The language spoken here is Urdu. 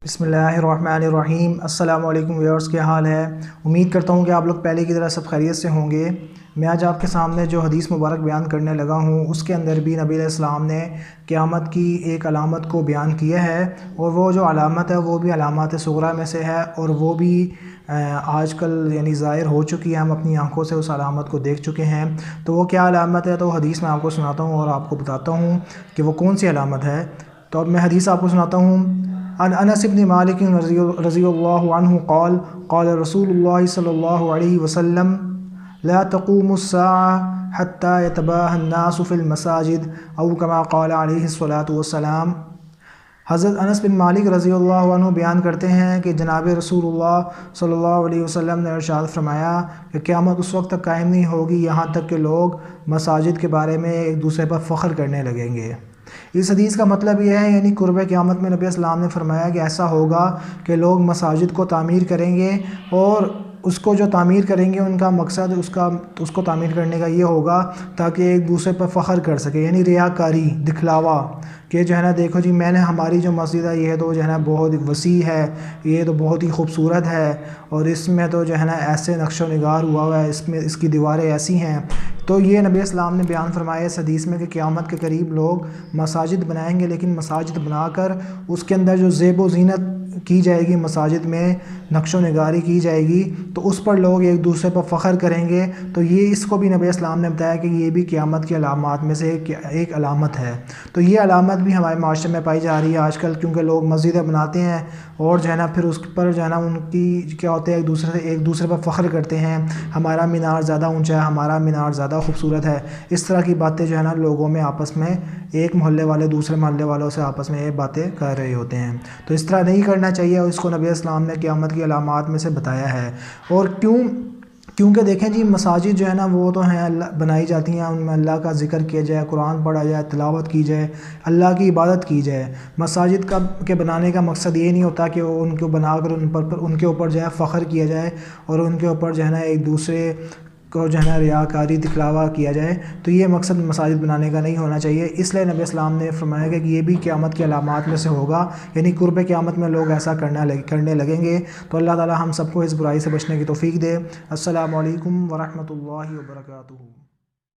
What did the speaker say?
بسم اللہ الرحمن الرحیم۔ السلام علیکم ویورز، کیا حال ہے؟ امید کرتا ہوں کہ آپ لوگ پہلے کی طرح سب خیریت سے ہوں گے۔ میں آج آپ کے سامنے جو حدیث مبارک بیان کرنے لگا ہوں اس کے اندر بھی نبی علیہ السلام نے قیامت کی ایک علامت کو بیان کیا ہے، اور وہ جو علامت ہے وہ بھی علامات صغریٰ میں سے ہے، اور وہ بھی آج کل یعنی ظاہر ہو چکی ہے، ہم اپنی آنکھوں سے اس علامت کو دیکھ چکے ہیں۔ تو وہ کیا علامت ہے؟ تو حدیث میں آپ کو سناتا ہوں اور آپ کو بتاتا ہوں کہ وہ کون سی علامت ہے۔ تو اب میں حدیث آپ کو سناتا ہوں۔ عن انس بن مالک رضی اللہ عنہ قال قال رسول اللہ صلی اللہ علیہ وسلم لا تقوم الساعة حتى يتباهى الناس في المساجد او كما قال علیہ الصلاة والسلام۔ حضرت انس بن مالک رضی اللہ عنہ بیان کرتے ہیں کہ جناب رسول اللہ صلی اللہ علیہ وسلم نے ارشاد فرمایا کہ قیامت اس وقت تک قائم نہیں ہوگی یہاں تک کہ لوگ مساجد کے بارے میں ایک دوسرے پر فخر کرنے لگیں گے۔ اس حدیث کا مطلب یہ ہے، یعنی قرب قیامت میں نبی اسلام نے فرمایا کہ ایسا ہوگا کہ لوگ مساجد کو تعمیر کریں گے، اور اس کو جو تعمیر کریں گے ان کا مقصد اس کو تعمیر کرنے کا یہ ہوگا تاکہ ایک دوسرے پر فخر کر سکے، یعنی ریاکاری، دکھلاوا، کہ جو ہے نا دیکھو جی میں نے ہماری جو مسجد ہے یہ تو جو ہے نا بہت وسیع ہے، یہ تو بہت ہی خوبصورت ہے، اور اس میں تو جو ہے نا ایسے نقش و نگار ہوا ہے، اس کی دیواریں ایسی ہیں۔ تو یہ نبی اسلام نے بیان فرمایا اس حدیث میں کہ قیامت کے قریب لوگ مساجد بنائیں گے، لیکن مساجد بنا کر اس کے اندر جو زیب و زینت کی جائے گی، مساجد میں نقش و نگاری کی جائے گی، تو اس پر لوگ ایک دوسرے پر فخر کریں گے۔ تو یہ اس کو بھی نبی اسلام نے بتایا کہ یہ بھی قیامت کی علامات میں سے ایک علامت ہے۔ تو یہ علامت بھی ہمارے معاشرے میں پائی جا رہی ہے آج کل، کیونکہ لوگ مسجدیں بناتے ہیں اور جو ہے نا پھر اس پر جو ہے نا ان کی کیا ہوتا ہے ایک دوسرے پر فخر کرتے ہیں، ہمارا مینار زیادہ اونچا ہے، ہمارا مینار زیادہ خوبصورت ہے۔ اس طرح کی باتیں جو ہے نا لوگوں میں آپس میں، ایک محلے والے دوسرے محلے والوں سے آپس میں یہ باتیں کر رہے ہوتے ہیں۔ تو اس طرح نہیں کرنا چاہیے، اور اس کو نبی اسلام نے قیامت کی علامات میں سے بتایا ہے۔ اور کیونکہ دیکھیں جی مساجد جو ہے نا وہ تو ہیں اللہ بنائی جاتی ہیں، ان میں اللہ کا ذکر کیا جائے، قرآن پڑھا جائے، تلاوت کی جائے، اللہ کی عبادت کی جائے۔ مساجد کے بنانے کا مقصد یہ نہیں ہوتا کہ ان کو بنا کر ان کے اوپر جو ہے فخر کیا جائے، اور ان کے اوپر جو ہے نا ایک دوسرے کو جو ہے نا ریاکاری، دکھلاوا کیا جائے۔ تو یہ مقصد مساجد بنانے کا نہیں ہونا چاہیے۔ اس لیے نبی اسلام نے فرمایا کہ یہ بھی قیامت کی علامات میں سے ہوگا، یعنی قرب قیامت میں لوگ ایسا کرنے لگیں گے۔ تو اللہ تعالی ہم سب کو اس برائی سے بچنے کی توفیق دے۔ السلام علیکم ورحمۃ اللہ وبرکاتہ۔